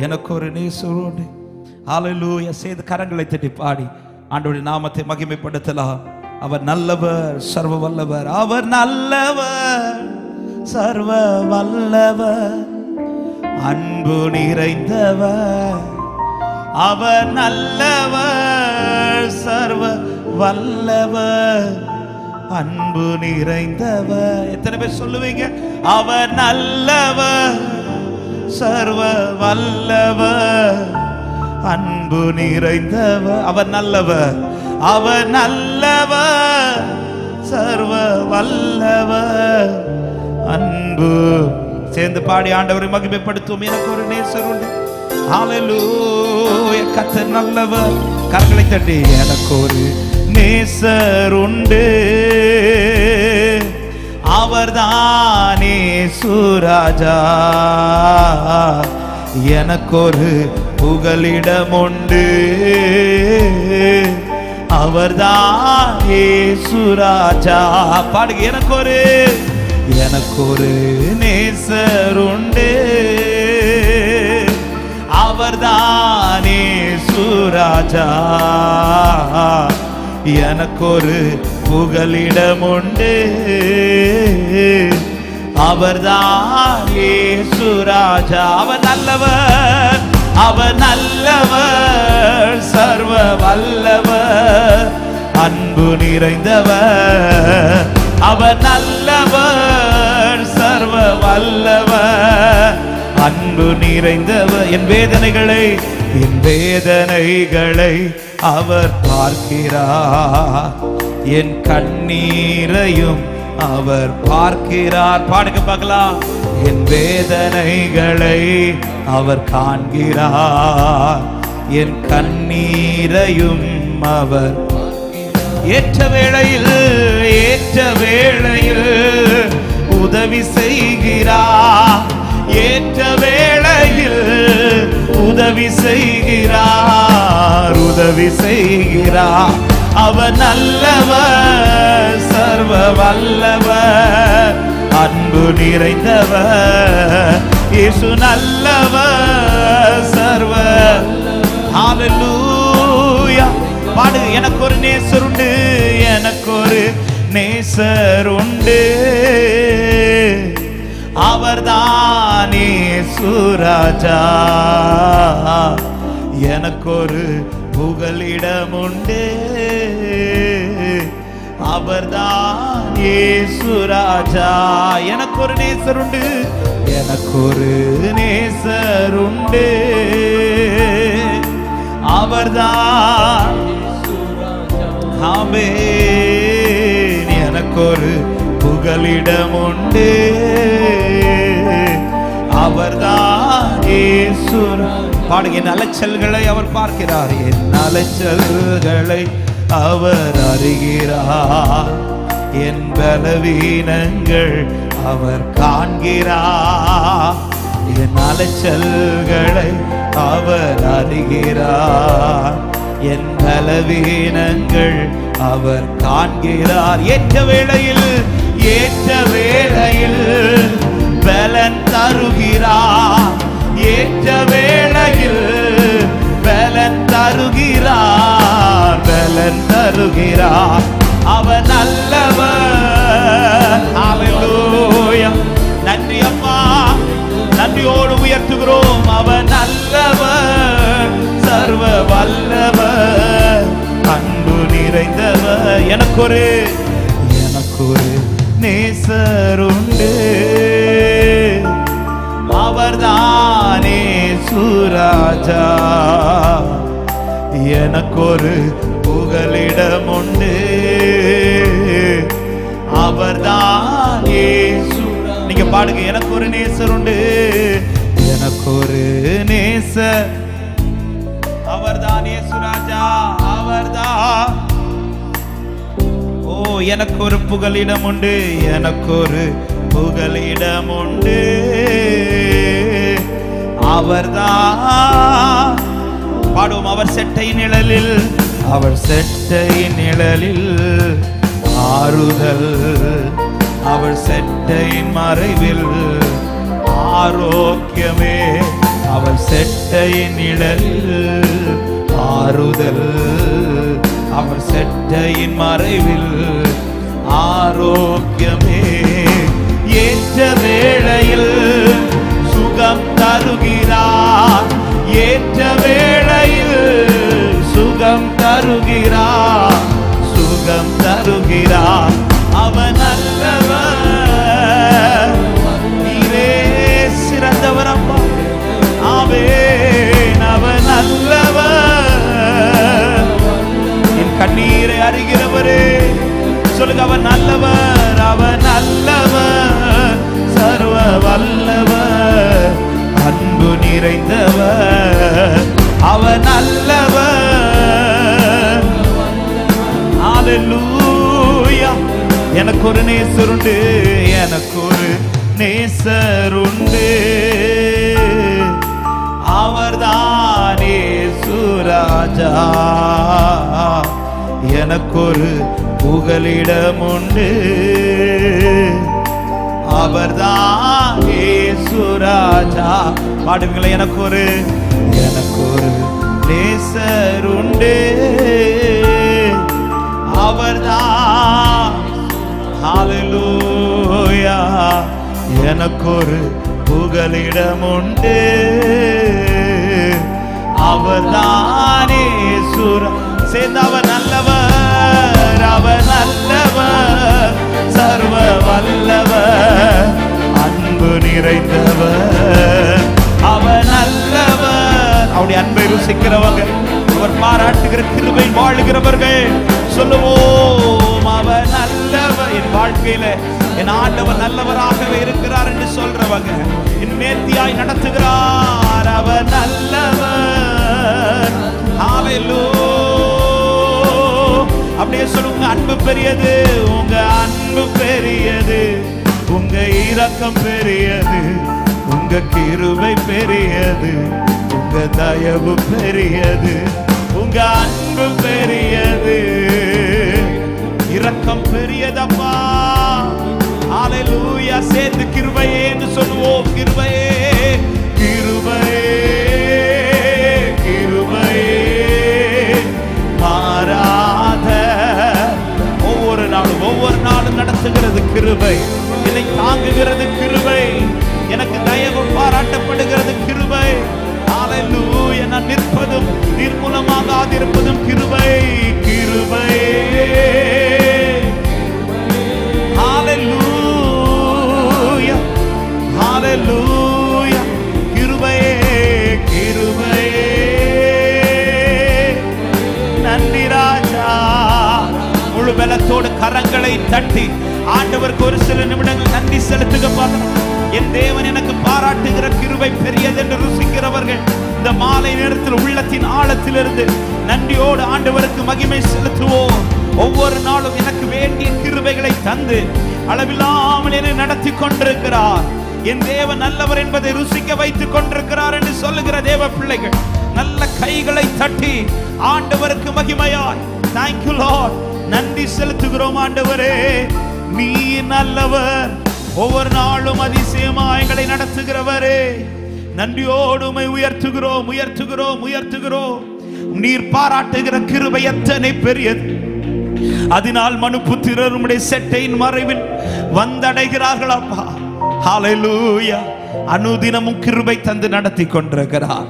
எனக்கு ஒரு நேசரோடு ஹல்லேலூயா செய்து கரங்களை தட்டி பாடி ஆண்டவருடைய நாமத்தை மகிமைப்படுத்தலாம். அவர் நல்லவர், சர்வ வல்லவர். அவர் நல்லவர், சர்வ வல்லவர், அன்பு நிறைந்தவர். அவர் நல்லவர், சர்வ வல்லவர், அன்பு நிறைந்தவர். எத்தனை பேர் சொல்லுவீங்க? அவர் நல்லவர், சர்வ வல்லவர், அன்பு நிறைந்தவர். அவர் நல்லவர், அவர் நல்லவர், சர்வ வல்லவர், அன்பு. சேர்ந்து பாடி ஆண்டவரை மகிமைப்படுத்துவோம். எனக்கு ஒரு நேசர் உண்டு. ஹல்லேலூயா, கர்த்தர் நல்லவர். கரங்களை தட்டி எனக்கு ஒரு நேசர் உண்டு, அவர்தானே சுராஜா. எனக்கொரு புகலிடம் உண்டு, அவர்தானே சுராஜா. பாடுங்க. எனக்கொரு நேசர் உண்டு, அவர்தானே சுராஜா. எனக்கொரு புகலிடம் உண்டு, அவர்தானே சுராஜா. அவர் நல்லவர், அவர் நல்லவர், சர்வ வல்லவர், அன்பு நிறைந்தவர். அவர் நல்லவர், சர்வ வல்லவர், அன்பு நிறைந்தவர். என் வேதனைகளை அவர் பார்க்கிறார், என் கண்ணீரையும் அவர் பார்க்கிறார். பாடுங்க பார்க்கலாம். என் வேதனைகளை அவர் காண்கிறார், என் கண்ணீரையும் அவர் ஏற்ற வேளையில் உதவி செய்கிறார், ஏற்ற வேளையில் உதவி செய்கிறார், உதவி செய்கிறார். அவர் நல்லவர், சர்வ வல்லவர், அன்பு நிறைந்தவர். இயேசு நல்லவர், சர்வ. ஹல்லேலூயா. பாடு. எனக்கு ஒரு நேசர் உண்டு, எனக்கு ஒரு நேசர் உண்டு, அவர்தானே சுராஜா. எனக்கொரு புகலிடம் உண்டு, அவர்தானே சுராஜா. எனக்கொரு நேசர் உண்டு, எனக்கொரு நேசர் உண்டு, அவர்தான். ஆமென். எனக்கொரு புகலிடம் உண்டு, அவர்தானே சுராஜா. பாடுங்க. என் அலைச்சல்களை அவர் பார்க்கிறார், என் அலைச்சல்களை அவர் அறிகிறார், என் பலவீனங்கள் அவர் காண்கிறார். என் அலைச்சல்களை அவர் அறிகிறார், என் பலவீனங்கள் அவர் காண்கிறார். ஏற்ற வேளையில் பலன் தருகிறார், ஏற்ற வேளையில் பலன் தருகிறார், பலன் தருகிறார். அவர் நல்லவர். ஹல்லேலூயா. நன்றி அப்பா, நன்றியோடு உயர்த்துகிறோம். அவர் நல்லவர், சர்வ வல்லவர், அன்பு நிறைந்தவர். எனக்கொரு நேசர் உண்டு, அவர்தானே சுராஜா. எனக்கொரு புகலிடம் உண்டு, அவர்தானே சுராஜா. நீங்க பாடுங்க. எனக்கு ஒரு நேசர் உண்டு, எனக்கொரு நேசர், அவர்தானே சுராஜா. அவர்தான். ஓ, எனக்கு ஒரு புகலிடம் உண்டு, எனக்கொரு புகலிடம் உண்டு, அவர்தான். பாடுவோம். அவர் செட்டை நிழலில், அவர் செட்டை நிழலில் ஆறுதல், அவள் செட்டையின் மறைவில் ஆரோக்கியமே, அவள் அவர் செட்டையின் நிழலில் ஆறுதல், அவர் செட்டையின் மறைவில் ஆரோக்கியமே. ஏற்ற வேளையில் சுகம் தருகிறார், ஏற்ற வேளையில் சுகம் தருகிறார், சுகம் தருகிறார். அவன் நல்லவர், நீரே சிறந்தவர் அப்பா. ஆமென். அவன் நல்லவர், என் கண்ணீரை அறிகிறவரே சொல்லுங்க. அவன் நல்லவர், அவன் நல்லவர், சர்வ வல்லவர், அன்பு நிறைந்தவர். அவன் நல்லவர். ஹல்லேலூயா. எனக்கு ஒரு நேசருண்டு, எனக்கு ஒரு நேசருண்டு, அவர்தான் இயேசு ராஜா. எனக்கு ஒரு புகலிடம் உண்டு, அவர்தான் இயேசு ராஜா. பாடுங்களே. எனக்கு ஒரு நேசர் உண்டு, அவர்தான். ஹல்லேலூயா. எனக்கு ஒரு புகலிடம் உண்டு, அவர்தான் இயேசு. சேர்ந்து அவர் நல்லவர், அவர் நல்லவர், சர்வ வல்லவர், அன்பு நிறைந்தவர். அவர் நல்லவர். அவருடைய அன்பை ருசிக்கிறவங்க, அவர் பாராட்டுகிற கிருபை வாழுகிறவர்கள் சொல்லுவோம், அவர் நல்லவர். என் வாழ்க்கையில என் ஆண்டவர் நல்லவராகவே இருக்கிறார் என்று சொல்றவங்க, என் நேர்த்தியாய் நடத்துகிறார், அவர் நல்லவர். ஹல்லேலூயா. அப்படியே சொல்லுங்க. அன்பு பெரியது, உங்க அன்பு பெரியது, உங்க இரக்கம் பெரியது, உங்க கிருபை பெரியது, உங்க தயவு பெரியது, உங்க அன்பு பெரியது, இரக்கம் பெரியதப்பா. ஹல்லேலூயா. சேர்ந்து கிருபையே என்று சொல்லுவோம். கிருபையே, கிருபையே, கிருபையே, மாறாத ஒவ்வொரு நாளும் நடத்துகிறது கிருபை, என்னை தாங்குகிறது கிருபை, எனக்கு தயவு பாராட்டப்படுகிறது கிருபை. ஹல்லேலூயா. நான் நிற்பதும் நிர்மூலமாகாதிருப்பதும் கிருபை, கிருபை. ஹல்லேலூயா, ஹல்லேலூயா. கிருபையே, கிருபையே. நன்றி ராஜா. முழு பலத்தோடு கரங்களை தட்டி ஆண்டவருக்கு ஒரு சில நிமிடங்கள் நன்றி செலுத்துக. என் தேவன் எனக்கு பாராட்டுகிற கிருபை பெரியது என்று ருசிக்கிறவர்கள் இந்த மாலை நேரத்தில் உள்ளத்தின் ஆழத்திலிருந்து நன்றியோடு ஆண்டவருக்கு மகிமை செலுத்துவோம். ஒவ்வொரு நாளும் எனக்கு வேண்டிய கிருபைகளை தந்து அளவில்லாமல் என்னை நடத்தி கொண்டிருக்கிறார். என் தேவன் நல்லவர் என்பதை ருசிக்க வைத்துக் கொண்டிருக்கிறார் என்று சொல்லுகிற தேவ பிள்ளைகள் நல்ல கைகளை தட்டி ஆண்டவருக்கு மகிமையாய் தேங்க்யூ லார்ட் நன்றி செலுத்துகிறோம். ஆண்டவரே, நீ நல்லவர், ஒவ்வொரு நாளும் அதிசயமா எங்களை நடத்துகிறவரே, நன்றியோடு உம்மை உயர்த்துகிறோம், உயர்த்துகிறோம், உயர்த்துகிறோம். நீர் பாராட்டுகிற கிருபை எத்தனை பெரியது. அதனால் மனுபுத்திரர் உம்முடைய செட்டையின் மறைவில் வந்தடைகிறார்கள் அப்பா. ஹல்லேலூயா. அனுதினமும் கிருபை தந்து நடத்தி கொண்டிருக்கிறார்.